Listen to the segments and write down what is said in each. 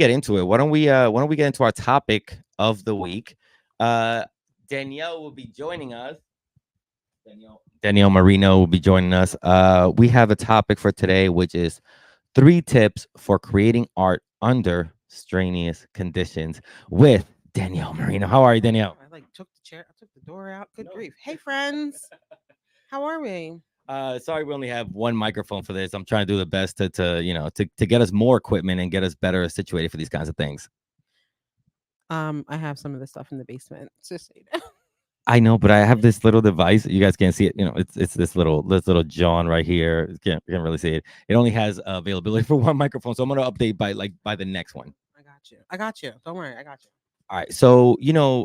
get into it. Why don't we get into our topic of the week? Uh, Danielle will be joining us. Danielle Marino will be joining us. We have a topic for today, which is 3 tips for creating art under strenuous conditions with Danielle Marino. How are you, Danielle? I like took the chair, I took the door out. Good grief. Hey friends. How are we? Sorry, we only have one microphone for this. I'm trying to do the best to get us more equipment and get us better situated for these kinds of things. I have some of the stuff in the basement. Just so you know. I know, but I have this little device. You guys can't see it. It's this little John right here. You can't really see it. It only has availability for one microphone, so I'm gonna update by the next one. I got you. I got you. Don't worry, I got you. All right. So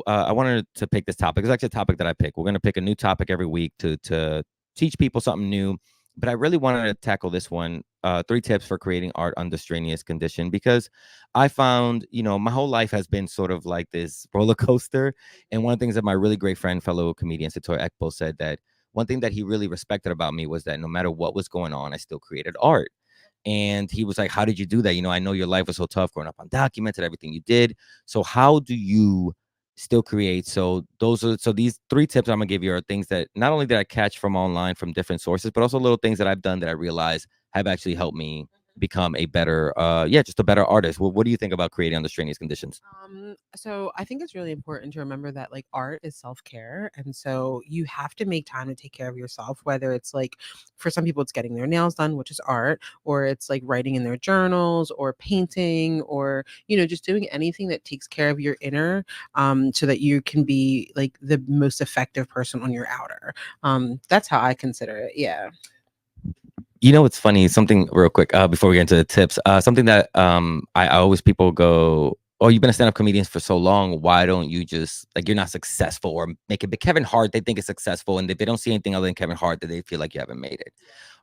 I wanted to pick this topic. It's actually a topic that I pick. We're gonna pick a new topic every week to teach people something new. But I really wanted to tackle this one. 3 tips for creating art under strenuous condition because I found my whole life has been sort of like this roller coaster. And one of the things that my really great friend, fellow comedian Satoy Ekpo said that one thing that he really respected about me was that no matter what was going on, I still created art. And he was like, how did you do that? I know your life was so tough growing up undocumented, everything you did. So how do you still create? So these 3 tips I'm gonna give you are things that not only did I catch from online from different sources, but also little things that I've done that I realize have actually helped me become a better just a better artist. What do you think about creating under strenuous conditions? So I think it's really important to remember that like art is self-care. And so you have to make time to take care of yourself, whether it's like for some people it's getting their nails done, which is art, or it's like writing in their journals or painting or, just doing anything that takes care of your inner so that you can be like the most effective person on your outer. That's how I consider it. Yeah. It's funny, something real quick, before we get into the tips. Something that I always people go, oh, you've been a stand-up comedian for so long. Why don't you just like you're not successful or make it? But Kevin Hart, they think is successful, and if they don't see anything other than Kevin Hart, that they feel like you haven't made it,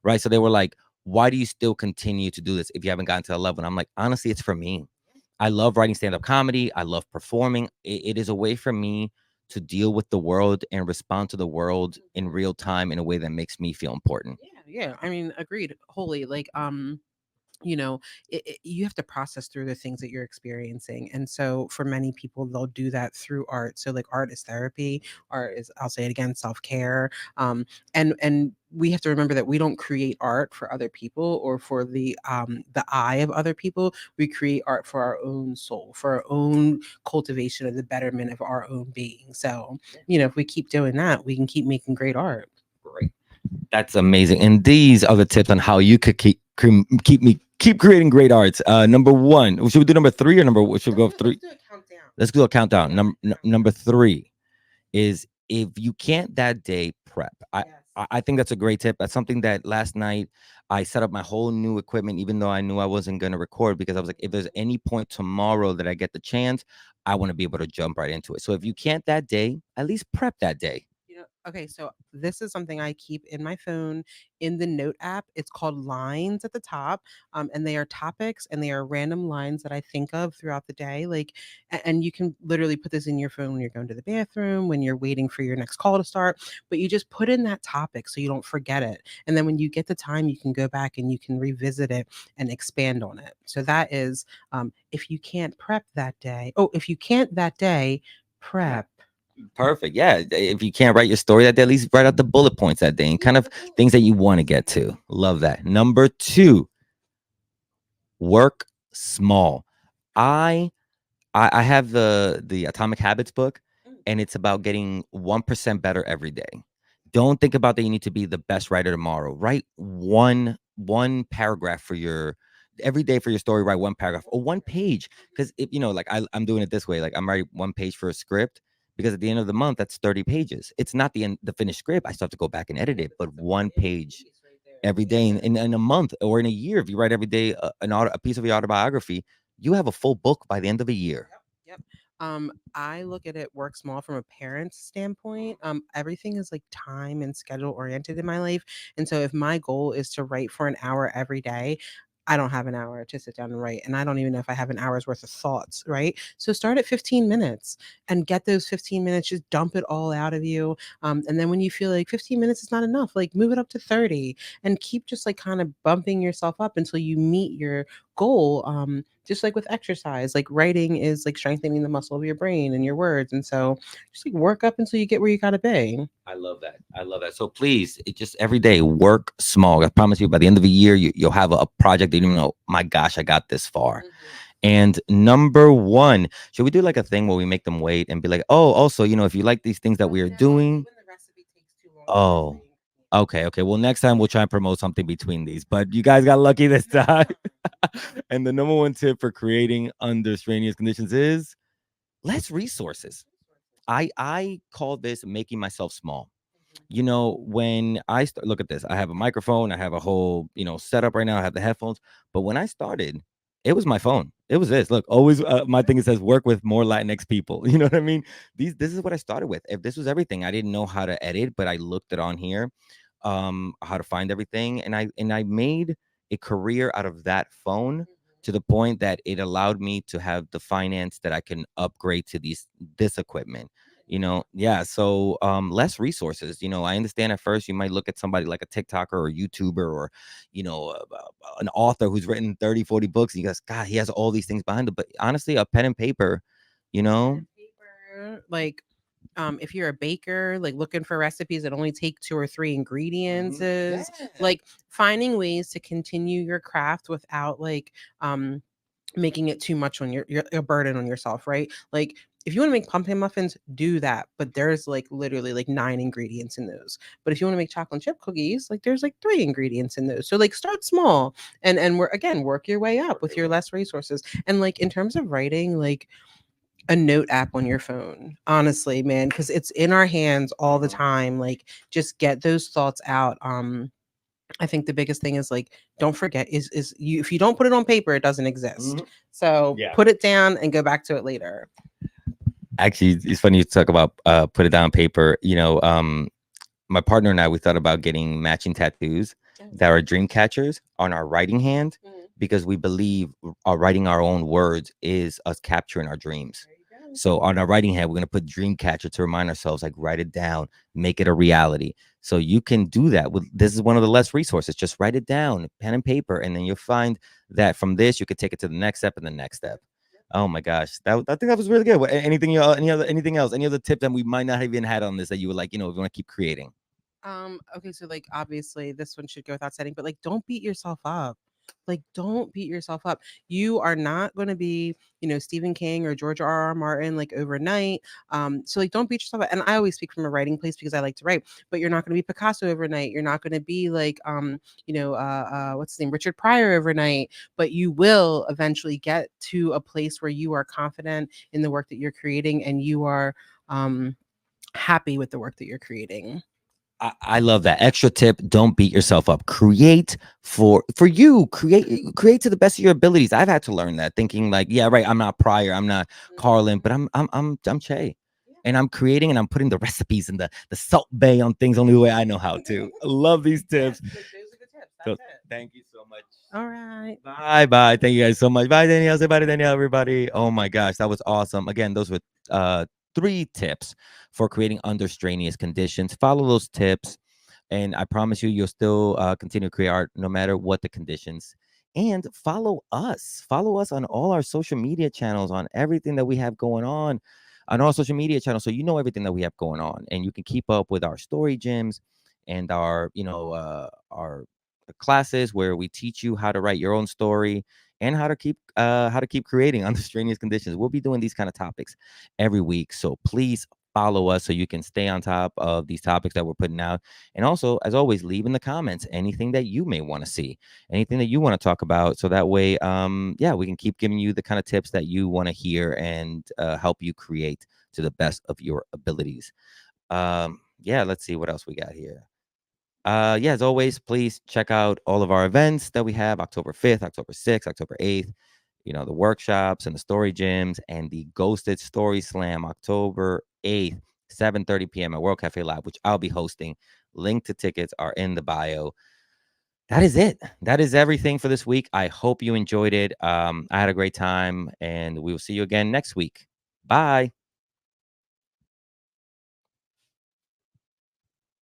right? So they were like, why do you still continue to do this if you haven't gotten to that level? And I'm like, honestly, it's for me. I love writing stand-up comedy. I love performing. It is a way for me to deal with the world and respond to the world in real time in a way that makes me feel important. Yeah. I mean, agreed wholly. Like, you know you have to process through the things that you're experiencing, and so for many people they'll do that through art. So like art is therapy, art is, I'll say it again, self-care. And we have to remember that we don't create art for other people or for the eye of other people. We create art for our own soul, for our own cultivation of the betterment of our own being. So if we keep doing that, we can keep making great art. Great. That's amazing. And these are the tips on how you could keep creating great arts. Number one, should we do number three or number? Should we go three? Let's do a countdown. Let's do a countdown. Number three is if you can't that day prep. Yes. I think that's a great tip. That's something that last night I set up my whole new equipment, even though I knew I wasn't going to record because I was like, if there's any point tomorrow that I get the chance, I want to be able to jump right into it. So if you can't that day, at least prep that day. Okay, so this is something I keep in my phone in the note app. It's called lines at the top. And they are topics and they are random lines that I think of throughout the day. Like, and you can literally put this in your phone when you're going to the bathroom, when you're waiting for your next call to start, but you just put in that topic so you don't forget it. And then when you get the time, you can go back and you can revisit it and expand on it. So that is, if you can't prep that day. Oh, if you can't that day, prep. Perfect. Yeah. If you can't write your story that day, at least write out the bullet points that day and kind of things that you want to get to. Love that. Number two, work small. I I have the Atomic Habits book, and it's about getting 1% better every day. Don't think about that you need to be the best writer tomorrow. Write one paragraph for your every day for your story. Write one paragraph or one page. Because if like I'm doing it this way, like I'm writing one page for a script. Because at the end of the month, that's 30 pages. It's not the finished script. I still have to go back and edit it, but one page every day in a month or in a year. If you write every day a piece of your autobiography, you have a full book by the end of a year. Yep. I look at it work small from a parent's standpoint. Everything is like time and schedule oriented in my life. And so if my goal is to write for an hour every day, I don't have an hour to sit down and write. And I don't even know if I have an hour's worth of thoughts, right? So start at 15 minutes and get those 15 minutes, just dump it all out of you. And then when you feel like 15 minutes is not enough, like move it up to 30 and keep just like kind of bumping yourself up until you meet your goal. just like with exercise, like writing is like strengthening the muscle of your brain and your words. And so just like work up until you get where you gotta be. I love that. I love that. So please, it just every day work small. I promise you, by the end of the year, you'll have a project that you don't know. My gosh, I got this far. And number one, should we do like a thing where we make them wait and be like, oh, also, if you like these things that Oh we are no, I hate doing, when the recipe takes too long to oh, create. okay, okay. Well, next time we'll try and promote something between these. But you guys got lucky this No time. problem. And the number one tip for creating under strenuous conditions is less resources. I call this making myself small. When I start, look at this, I have a microphone, I have a whole, setup right now. I have the headphones. But when I started, it was my phone. It was this. Look, always my thing, it says work with more Latinx people. You know what I mean? This is what I started with. If this was everything, I didn't know how to edit, but I looked it on here, how to find everything, and I made a career out of that phone, to the point that it allowed me to have the finance that I can upgrade to this equipment. Yeah. So less resources. I understand at first you might look at somebody like a TikToker or YouTuber, or an author who's written 30, 40 books, and you guys, God, he has all these things behind him. But honestly, a pen and paper, you Pen know and paper, like if you're a baker, like looking for recipes that only take two or three ingredients Yeah. is like finding ways to continue your craft without like making it too much on your a burden on yourself, right? Like if you want to make pumpkin muffins, do that. But there's like literally like nine ingredients in those. But if you want to make chocolate chip cookies, like there's like three ingredients in those. So like start small and we're again work your way up with your less resources. And like in terms of writing, like a note app on your phone, honestly, man, because it's in our hands all the time. Like just get those thoughts out. I think the biggest thing is like don't forget is you if you don't put it on paper, it doesn't exist. Mhm. So Yeah. put it down and go back to it later. Actually, it's funny you talk about put it down on paper. My partner and I, we thought about getting matching tattoos that are dream catchers on our writing hand, Mhm. because we believe writing our own words is us capturing our dreams. There you go. So on our writing hand, we're going to put dream catcher to remind ourselves, like, write it down, make it a reality. So you can do that with, this is one of the less resources. Just write it down, pen and paper, and then you'll find that from this you could take it to the next step and the next step. Oh my gosh, I think that was really good. Anything, anything else, any other tip that we might not have even had on this that you would like, if you want to keep creating? Okay, so like obviously this one should go without saying, but like don't beat yourself up. Like don't beat yourself up. You are not going to be, Stephen King or George R. R. Martin like overnight. So like don't beat yourself up. And I always speak from a writing place because I like to write, but you're not going to be Picasso overnight. You're not going to be like what's his name? Richard Pryor overnight, but you will eventually get to a place where you are confident in the work that you're creating and you are happy with the work that you're creating. I love that extra tip. Don't beat yourself up. Create for you. Create to the best of your abilities. I've had to learn that. Thinking like, yeah, right. I'm not Pryor. I'm not Carlin, but I'm Che, and I'm creating and I'm putting the recipes and the salt bay on things only the way I know how to. I love these Yes, tips. like those are the tips. So That's it. thank you so much. All right. Bye bye. Thank you guys so much. Bye Danielle. Say bye to Danielle, everybody. Oh my gosh, that was awesome. Again, those were uh 3 tips for creating under strenuous conditions. Follow those tips, and I promise you, you'll still continue to create art no matter what the conditions. And follow us. Follow us on all our social media channels, on everything that we have going on all social media channels, so you know everything that we have going on, and you can keep up with our story gyms and our classes where we teach you how to write your own story and how to keep creating under strenuous conditions. We'll be doing these kind of topics every week, so please follow us so you can stay on top of these topics that we're putting out. And also, as always, leave in the comments anything that you may want to see, anything that you want to talk about, so that way yeah, we can keep giving you the kind of tips that you want to hear, and help you create to the best of your abilities. Yeah, let's see what else we got here. Yeah, as always, please check out all of our events that we have: October 5th, October 6th, October 8th, the workshops and the story gyms, and the Ghosted Story Slam, October 8th, 7:30 p.m. at World Cafe Live, which I'll be hosting. Link to tickets are in the bio. That is it. That is everything for this week. I hope you enjoyed it. I had a great time, and we will see you again next week. Bye.